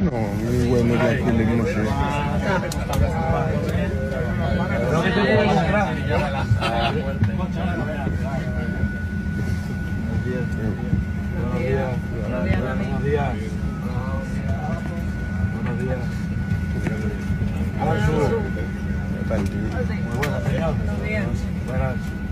No, muy bueno ya que le dimos. Buenos días. Muy buenas, señor. Buenas.